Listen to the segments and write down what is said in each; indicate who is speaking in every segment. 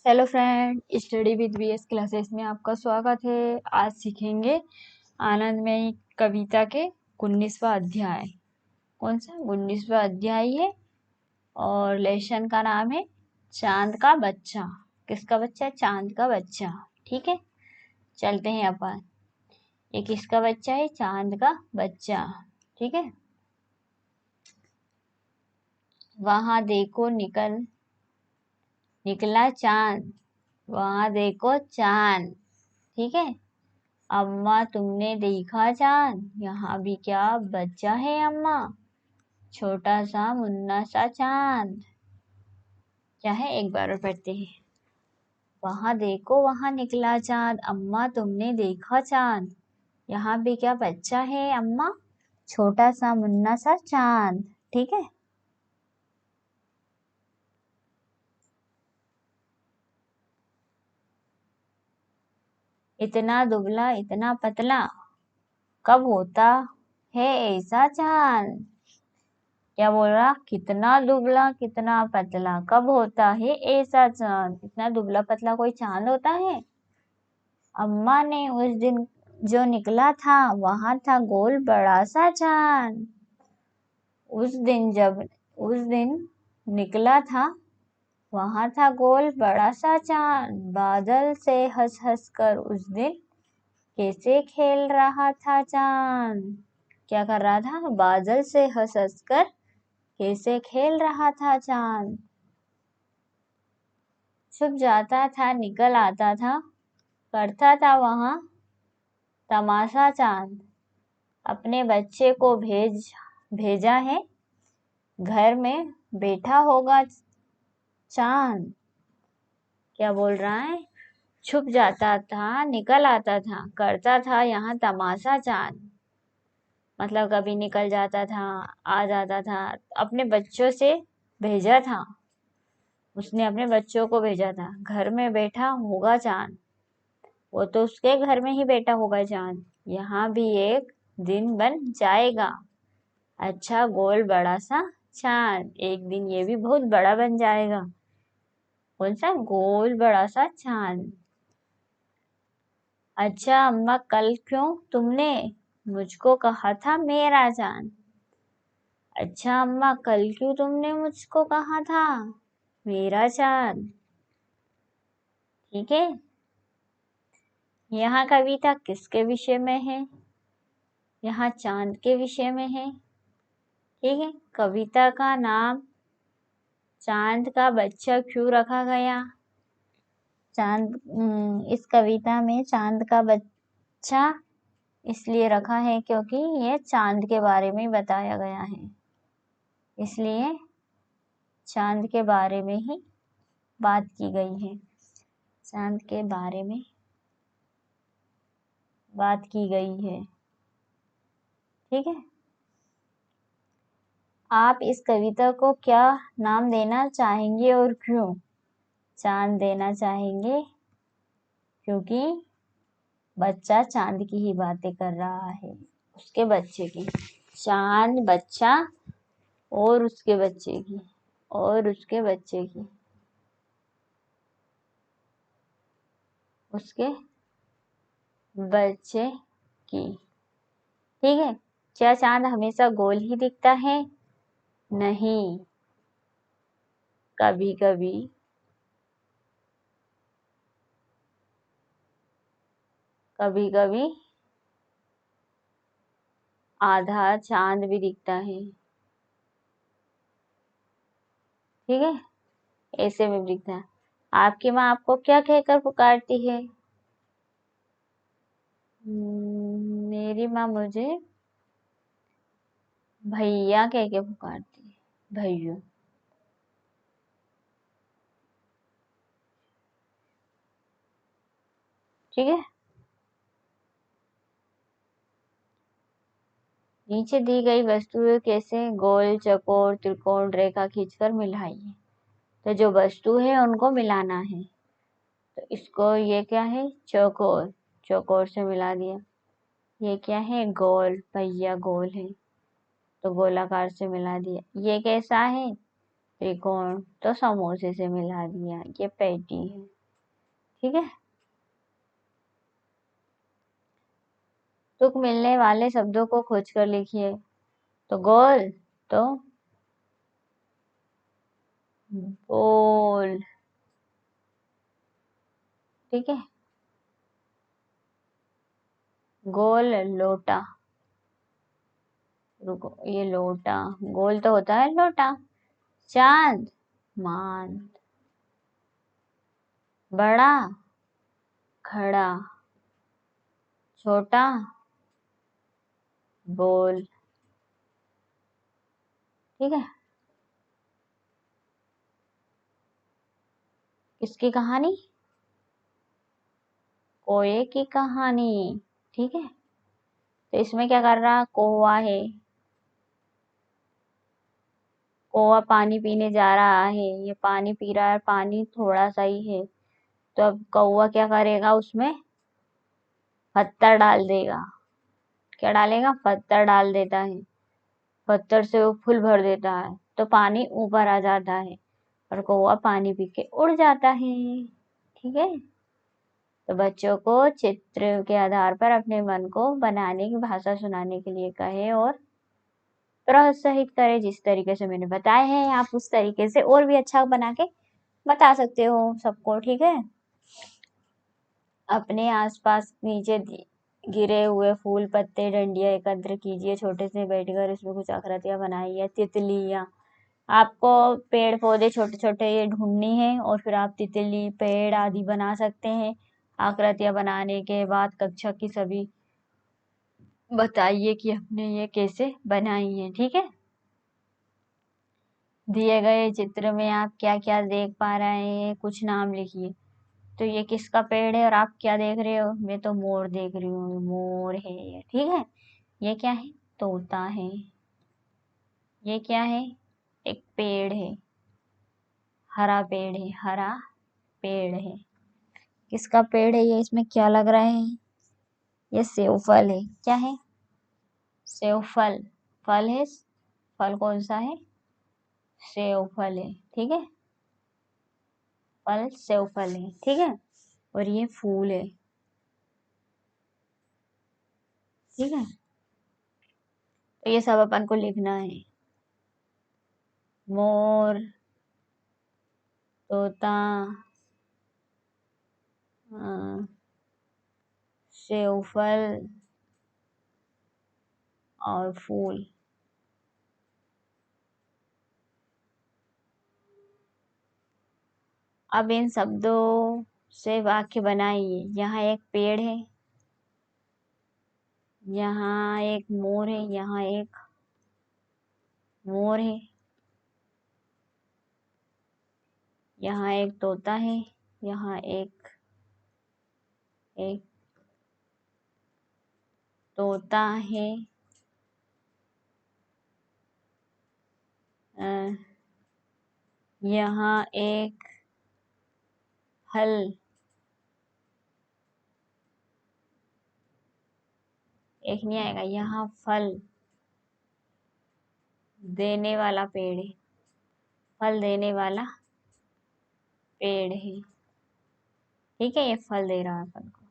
Speaker 1: Hello friend, study with BS classes में आपका स्वागत है। आज सीखेंगे आनंदमयी कविता के 19वां अध्याय। कौन सा 19वां अध्याय है? और लेसन का नाम है चांद का बच्चा। किसका बच्चा? चांद का बच्चा। ठीक है, चलते हैं अपन। ये किसका बच्चा है? चांद का बच्चा। ठीक है। वहां देखो निकला चांद, वहां देखो चांद। ठीक है। अम्मा तुमने देखा चांद, यहाँ भी क्या बच्चा है अम्मा, छोटा सा मुन्ना सा चांद। क्या है? एक बार और पढ़ते हैं। वहां देखो वहां निकला चांद, अम्मा तुमने देखा चांद, यहाँ भी क्या बच्चा है अम्मा, छोटा सा मुन्ना सा चांद। ठीक है। इतना दुबला इतना पतला, कब होता है ऐसा चांद। क्या बोल रहा? कितना दुबला कितना पतला, कब होता है ऐसा चांद। इतना दुबला पतला कोई चांद होता है? अम्मा ने उस दिन जो निकला था, वहां था गोल बड़ा सा चांद। उस दिन निकला था, वहां था गोल बड़ा सा चांद। बादल से हंस हंस कर उस दिन कैसे खेल रहा था चांद। क्या कर रहा था? बादल से हंस हंस कर कैसे खेल रहा था चांद। छुप जाता था निकल आता था, करता था वहां तमाशा चांद। अपने बच्चे को भेजा है, घर में बैठा होगा चांद। क्या बोल रहा है? छुप जाता था निकल आता था, करता था यहाँ तमाशा चांद। मतलब कभी निकल जाता था, आ जाता था। अपने बच्चों से भेजा था, उसने अपने बच्चों को भेजा था। घर में बैठा होगा चांद, वो तो उसके घर में ही बैठा होगा चांद। यहाँ भी एक दिन बन जाएगा अच्छा गोल बड़ा सा चांद। एक दिन ये भी बहुत बड़ा बन जाएगा। कौन सा? गोल बड़ा सा चांद। अच्छा अम्मा कल क्यों तुमने मुझको कहा था मेरा चांद। अच्छा अम्मा कल क्यों तुमने मुझको कहा था मेरा चांद। ठीक है। यहाँ कविता किसके विषय में है? यहाँ चांद के विषय में है। ठीक है। कविता का नाम चांद का बच्चा क्यों रखा गया? इस कविता में चांद का बच्चा इसलिए रखा है क्योंकि ये चांद के बारे में बताया गया है, इसलिए चांद के बारे में ही बात की गई है। चांद के बारे में बात की गई है। ठीक है। आप इस कविता को क्या नाम देना चाहेंगे और क्यों? चांद देना चाहेंगे क्योंकि बच्चा चांद की ही बातें कर रहा है, उसके बच्चे की। चांद बच्चा और उसके बच्चे की, और उसके बच्चे की, उसके बच्चे की। ठीक है। क्या चांद हमेशा गोल ही दिखता है? नहीं, कभी कभी कभी कभी आधा चांद भी दिखता है। ठीक है, ऐसे में भी दिखता है। आपकी माँ आपको क्या कहकर पुकारती है? मेरी माँ मुझे भैया कह के पुकारती है, भैया। ठीक है। नीचे दी गई वस्तुएं कैसे गोल चौकोर त्रिकोण रेखा खींचकर मिलाइए। तो जो वस्तु है उनको मिलाना है। तो इसको ये क्या है? चौकोर, चौकोर से मिला दिया। ये क्या है? गोल, पहिया गोल है तो गोलाकार से मिला दिया। ये कैसा है? त्रिकोण तो समोसे से मिला दिया, ये पेटी है। ठीक है, तुक मिलने वाले शब्दों को खोजकर लिखिए। तो गोल तो बोल। ठीक है, गोल लोटा। रुको, ये लोटा गोल तो होता है लोटा। चांद मान। बड़ा खड़ा। छोटा बोल। ठीक है, किसकी कहानी? कोए की कहानी। ठीक है, तो इसमें क्या कर रहा, कौवा है, कौवा पानी पीने जा रहा है, ये पानी पी रहा है, पानी थोड़ा सा ही है, तो अब कौवा क्या करेगा, उसमें पत्थर डाल देगा। क्या डालेगा? पत्थर डाल देता है, पत्थर से वो फुल भर देता है, तो पानी ऊपर आ जाता है और कौवा पानी पी के उड़ जाता है। ठीक है, तो बच्चों को चित्र के आधार पर अपने मन को बनाने की भाषा सुनाने के लिए कहे और प्रोत्साहित करें। जिस तरीके से मैंने बताया है आप उस तरीके से और भी अच्छा बना के बता सकते हो सबको। ठीक है, अपने आसपास नीचे गिरे हुए फूल पत्ते डंडियां एकत्र कीजिए, छोटे से बैठकर इसमें कुछ आकृतियां बनाइए। तितलियां, आपको पेड़ पौधे छोटे छोटे ये ढूंढनी है और फिर आप तितली पेड़ आदि बना सकते हैं। आकृतियां बनाने के बाद कक्षा की सभी बताइए कि आपने ये कैसे बनाई है। ठीक है, दिए गए चित्र में आप क्या क्या देख पा रहे हैं, कुछ नाम लिखिए। तो ये किसका पेड़ है और आप क्या देख रहे हो? मैं तो मोर देख रही हूँ, मोर है ये। ठीक है, ये क्या है? तोता है। ये क्या है? एक पेड़ है, हरा पेड़ है, हरा पेड़ है। किसका पेड़ है ये? इसमें क्या लग रहा है? ये सेव फल है। क्या है? सेव फल। फल है, फल कौन सा है? सेव फल है। ठीक है, फल सेव फल है। ठीक है, और ये फूल है। ठीक है, तो ये सब अपन को लिखना है। मोर, तोता, सेव फल और फूल। अब इन शब्दों से वाक्य बनाइए। यहाँ एक पेड़ है, यहाँ एक मोर है, यहाँ एक मोर है, यहाँ एक तोता है, यहाँ एक एक तोता है, यहाँ एक फल, एक नहीं आएगा, यहाँ फल देने वाला पेड़ है, फल देने वाला पेड़ है। ठीक है, ये फल दे रहा है अपन को।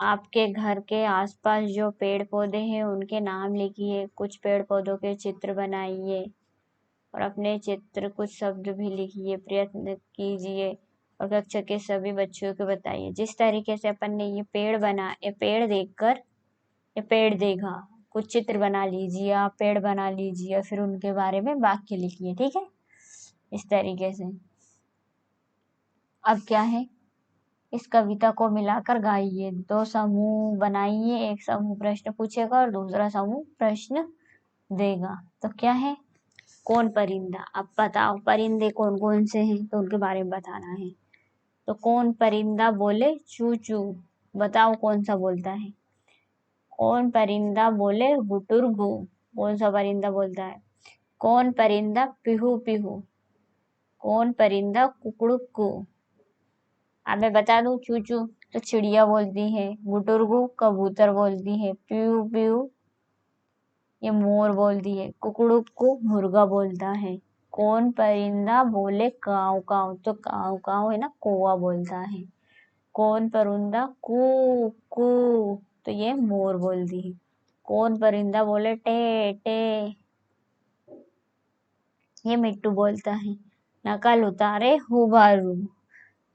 Speaker 1: आपके घर के आसपास जो पेड़ पौधे हैं उनके नाम लिखिए, कुछ पेड़ पौधों के चित्र बनाइए और अपने चित्र कुछ शब्द भी लिखिए, प्रयत्न कीजिए और कक्षा के सभी बच्चों को बताइए। जिस तरीके से अपन ने ये पेड़ बना, ये पेड़ देखकर ये पेड़ देखा, कुछ चित्र बना लीजिए, आप पेड़ बना लीजिए, फिर उनके बारे में वाक्य लिखिए। ठीक है, इस तरीके से। अब क्या है, इस कविता को मिलाकर गाइए। दो समूह बनाइए, एक समूह प्रश्न पूछेगा और दूसरा समूह प्रश्न देगा। तो क्या है, कौन परिंदा? अब बताओ परिंदे कौन कौन से हैं, तो उनके बारे में बताना है। तो कौन परिंदा बोले चू चू? बताओ कौन सा बोलता है? कौन परिंदा बोले गुटुरगु? कौन सा परिंदा बोलता है? कौन परिंदा पिहू पिहू? कौन परिंदा कुकड़ुकू? अब मैं बता दूं, चू चू तो चिड़िया बोलती है, गुटुरगु कबूतर बोलती है, पीयू पीयू ये मोर बोल दिए। कुकड़ू को मुर्गा बोलता है। कौन परिंदा बोले काव काव, तो काव काव है ना, कौवा बोलता है। कौन परिंदा कू कू, तो ये मोर बोल दी। कौन परिंदा बोले टे टे, ये मिट्टू बोलता है। नकल उतारे हुबारू,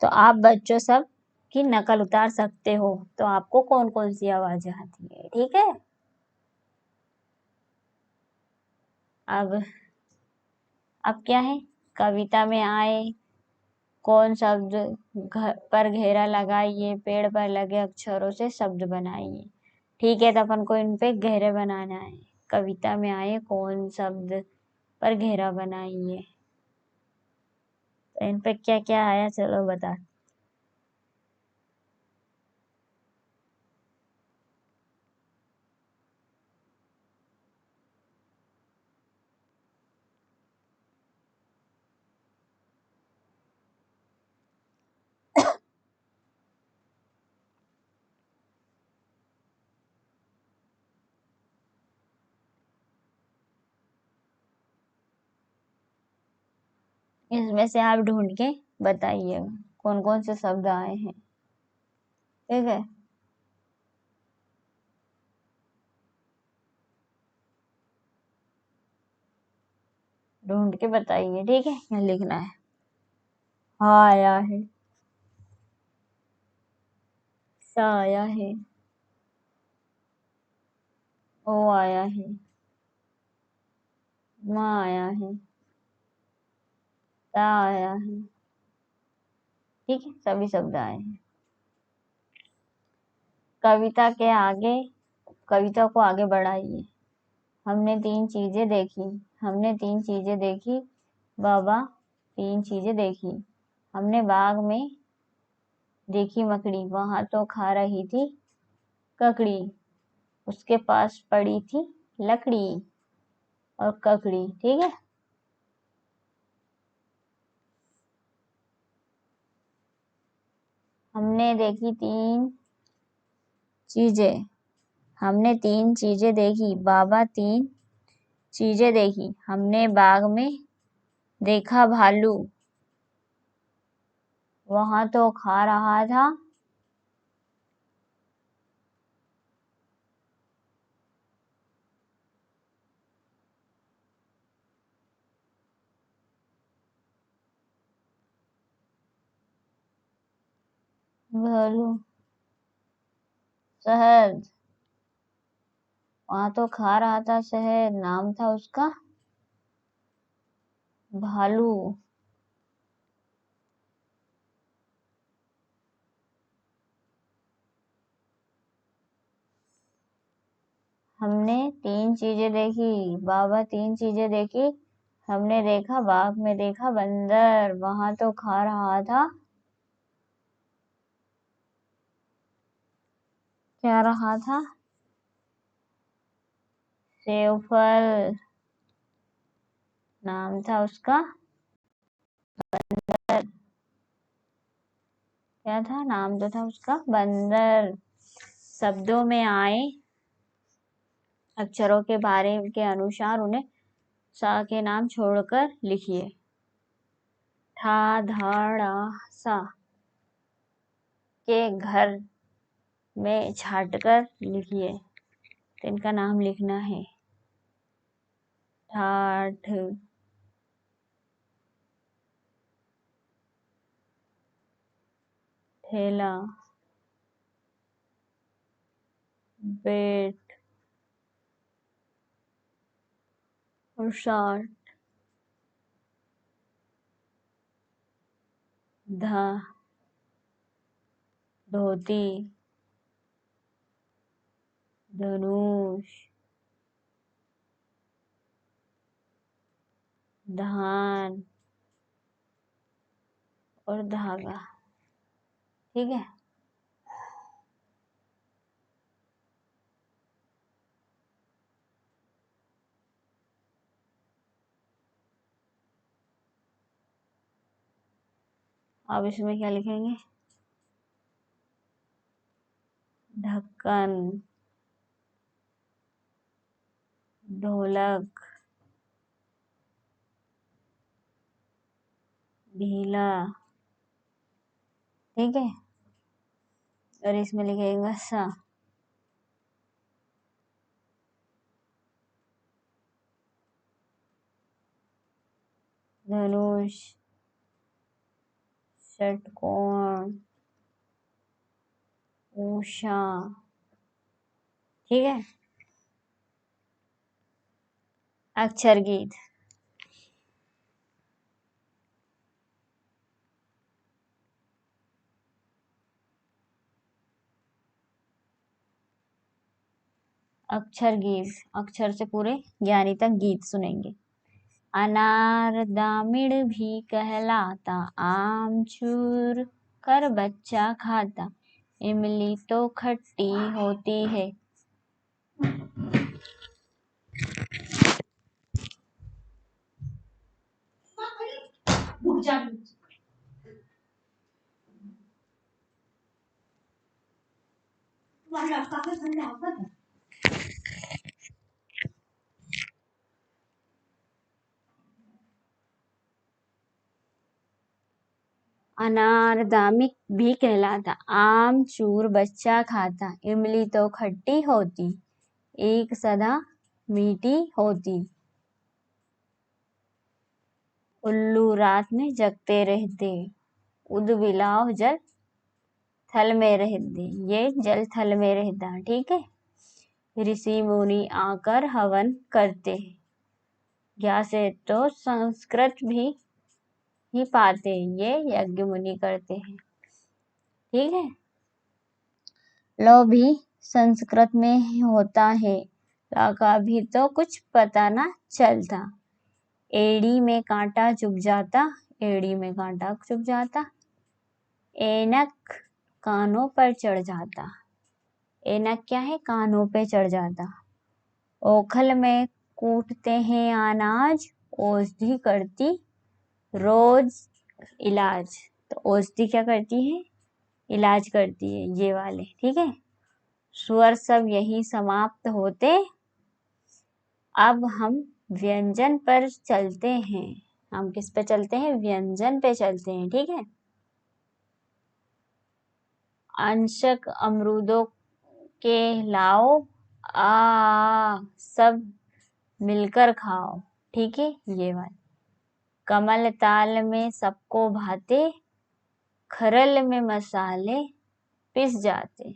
Speaker 1: तो आप बच्चों सब की नकल उतार सकते हो। तो आपको कौन कौन सी आवाजें आती है, ठीक है। अब क्या है, कविता में आए। कौन शब्द घर पर घेरा लगाइए, पेड़ पर लगे अक्षरों से शब्द बनाइए। ठीक है, तो अपन को इन पे घेरे बनाना है। कविता में आए कौन शब्द पर घेरा बनाइए, तो इन पे क्या क्या आया चलो बता। इसमें से आप ढूंढ के बताइए कौन कौन से शब्द आए हैं, ठीक है। ढूंढ के बताइए, ठीक है। यहाँ लिखना है। हाँ आया है, सा आया है, ओ आया है, माँ आया है, ता आया है, ठीक है। सभी शब्द आए हैं। कविता के आगे, कविता को आगे बढ़ाइए। हमने तीन चीजें देखी, हमने तीन चीजें देखी बाबा, तीन चीजें देखी। हमने बाग में देखी मकड़ी, वहां तो खा रही थी ककड़ी, उसके पास पड़ी थी लकड़ी और ककड़ी, ठीक है। हमने देखी तीन चीजें, हमने तीन चीजें देखी बाबा, तीन चीजें देखी। हमने बाग में देखा भालू, वहां तो खा रहा था भालू शहद, वहां तो खा रहा था शहद, नाम था उसका भालू। हमने तीन चीजें देखी बाबा, तीन चीजें देखी। हमने देखा बाग में देखा बंदर, वहां तो खा रहा था, क्या रहा था, सेव फल, नाम था उसका बंदर। क्या था, नाम तो था उसका बंदर। शब्दों में आए अक्षरों के बारे के अनुसार उन्हें सा के नाम छोड़कर लिखिए। ठा धा ड़ा सा के घर में छाटकर लिखिए, तो इनका नाम लिखना है। ठाठ, ठेला, बेट और शार्ट, धा धोती, धनुष, धान और धागा, ठीक है। अब इसमें क्या लिखेंगे, ढक्कन, ढोलक, ढीला, ठीक है। और इसमें लिखेगा सा। धनुष, षटकोण, उषा, ठीक है। अक्षर गीत, अक्षर गीत, अक्षर से पूरे ज्ञानी तक गीत सुनेंगे। अनार दामिड़ भी कहलाता, आमचूर कर बच्चा खाता, इमली तो खट्टी होती है। अनार दामिक भी कहलाता, आम चूर बच्चा खाता, इमली तो खट्टी होती, एक सदा मीठी होती। उल्लू रात में जगते रहते, उद बिलाव जल थल में रहते, ये जल थल में रहता, ठीक है। ऋषि मुनि आकर हवन करते, या से तो संस्कृत भी ही पाते, ये यज्ञ मुनि करते हैं, ठीक है। लो भी संस्कृत में होता है, ला का भी तो कुछ पता ना चलता। एड़ी में कांटा चुभ जाता, एड़ी में कांटा चुभ जाता। ऐनक कानों पर चढ़ जाता, ऐनक क्या है, कानों पे चढ़ जाता। ओखल में कूटते हैं अनाज, औषधि करती रोज इलाज। तो औषधि क्या करती है, इलाज करती है, ये वाले, ठीक है। स्वर सब यही समाप्त होते, अब हम व्यंजन पर चलते हैं। हम किस पे चलते हैं, व्यंजन पे चलते हैं, ठीक है। अंशक अमरूदों के लाओ, सब मिलकर खाओ, ठीक है, ये बात। कमल ताल में सबको भाते, खरल में मसाले पिस जाते।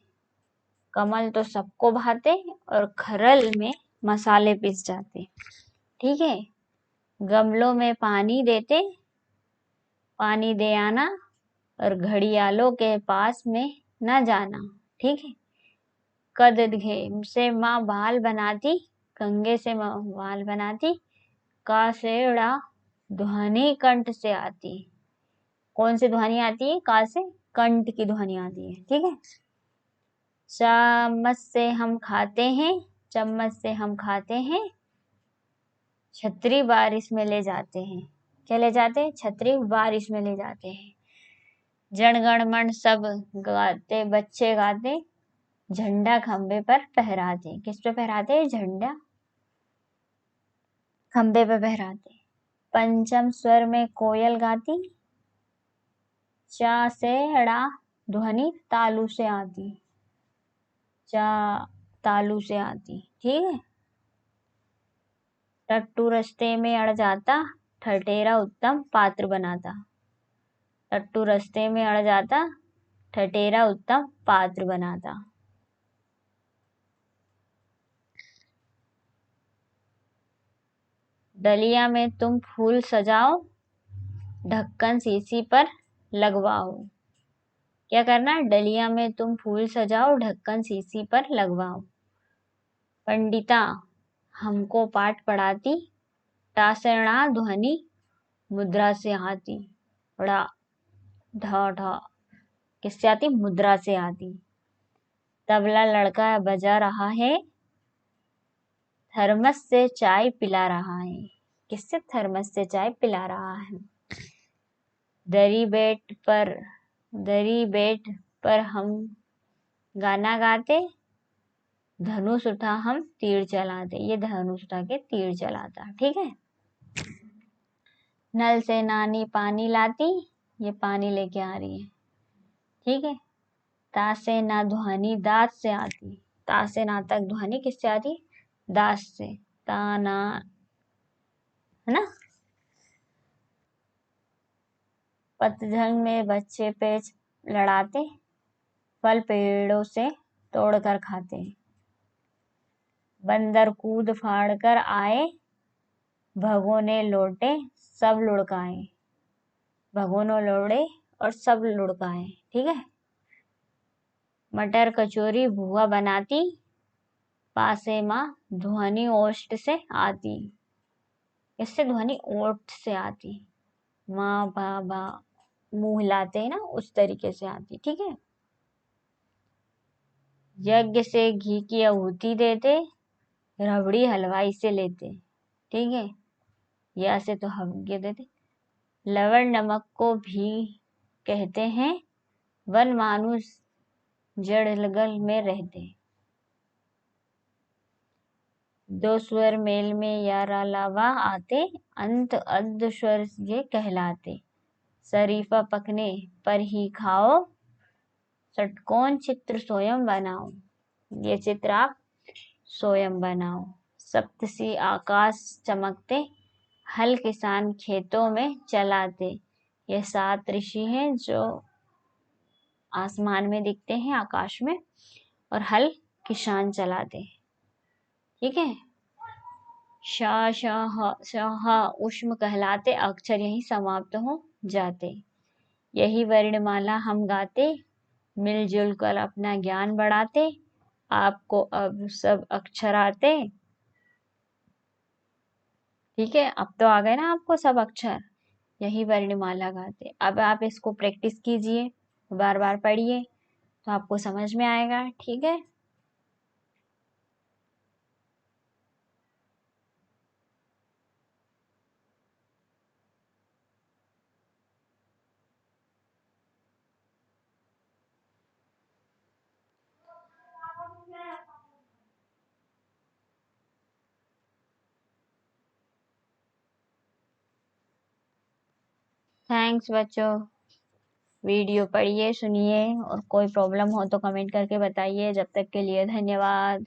Speaker 1: कमल तो सबको भाते और खरल में मसाले पिस जाते, ठीक है। गमलों में पानी देते, पानी दे आना, और घड़ियालों के पास में न जाना, ठीक है। कद घे से माँ बाल बनाती, कंगे से माँ बाल बनाती, का से ड़ा ध्वनि कंठ से आती। कौन सी ध्वनि आती है, का से, कंठ की ध्वनि आती है, ठीक है। चम्मच से हम खाते हैं, चम्मच से हम खाते हैं, छतरी बारिश में ले जाते हैं। क्या ले जाते हैं, छतरी बारिश में ले जाते हैं। जनगण मन सब गाते, बच्चे गाते, झंडा खंबे पर फहराते। किस पे फहराते हैं, झंडा खंबे पे फहराते। पंचम स्वर में कोयल गाती, चा से ड़ा ध्वनि तालु से आती, चा तालु से आती, ठीक है। टट्टू रस्ते में अड़ जाता, ठठेरा उत्तम पात्र बनाता। टट्टू रस्ते में अड़ जाता, ठठेरा उत्तम पात्र बनाता। डलिया में तुम फूल सजाओ, ढक्कन शीशी पर लगवाओ। क्या करना, डलिया में तुम फूल सजाओ, ढक्कन शीशी पर लगवाओ। पंडिता हमको पाठ पढ़ाती, टासणा ध्वनि मुद्रा से आती। ड़ा ढा ढा किससे आती, मुद्रा से आती। तबला लड़का बजा रहा है, थर्मस से चाय पिला रहा है। किससे, थर्मस से चाय पिला रहा है। दरी बेट पर हम गाना गाते, धनुष उठा हम तीर चलाते, ये धनुष उठा के तीर चलाता। ठीक है। नल से नानी पानी लाती, ये पानी लेके आ रही है। ठीक है। ता से ना ध्वनि दांत से आती, ता से ना तक ध्वनि किससे आती? दांत से। ता ना, है ना। पतझड़ में बच्चे पेच लड़ाते, फल पेड़ों से तोड़कर खाते। बंदर कूद फाड़ कर आए, भगोने लोटे सब लुढ़काए। भगोने लोड़े और सब लुढ़काए। ठीक है। मटर कचौरी बुआ बनाती, पासे माँ ध्वनि ओष्ठ से आती। इससे ध्वनि ओष्ठ से आती, माँ बाबा मुंह हिलाते हैं ना, उस तरीके से आती। ठीक है। यज्ञ से घी की आहुति देते, रबड़ी हलवाई से लेते। ठीक है। या से तो यज्ञ देते। लवण नमक को भी कहते हैं, वन मानुष जड़गल में रहते। दो स्वर मेल में या रालावा आते, अंत अद्ध स्वर ये कहलाते। शरीफा पकने पर ही खाओ, षटकोण चित्र स्वयं बनाओ। ये चित्र आप स्वयं बनाओ। सप्तसी आकाश चमकते, हल किसान खेतों में चलाते। ये 7 ऋषि हैं जो आसमान में दिखते हैं, आकाश में, और हल किसान चलाते। ठीक है। शा शा उष्म कहलाते, अक्षर यही समाप्त हो जाते। यही वर्णमाला हम गाते, मिलजुल कर अपना ज्ञान बढ़ाते। आपको अब सब अक्षर आते। ठीक है। अब तो आ गए ना आपको सब अक्षर, यही वर्णमाला गाते। अब आप इसको प्रैक्टिस कीजिए, बार बार पढ़िए, तो आपको समझ में आएगा। ठीक है। थैंक्स बच्चों। वीडियो पढ़िए, सुनिए, और कोई प्रॉब्लम हो तो कमेंट करके बताइए। जब तक के लिए धन्यवाद।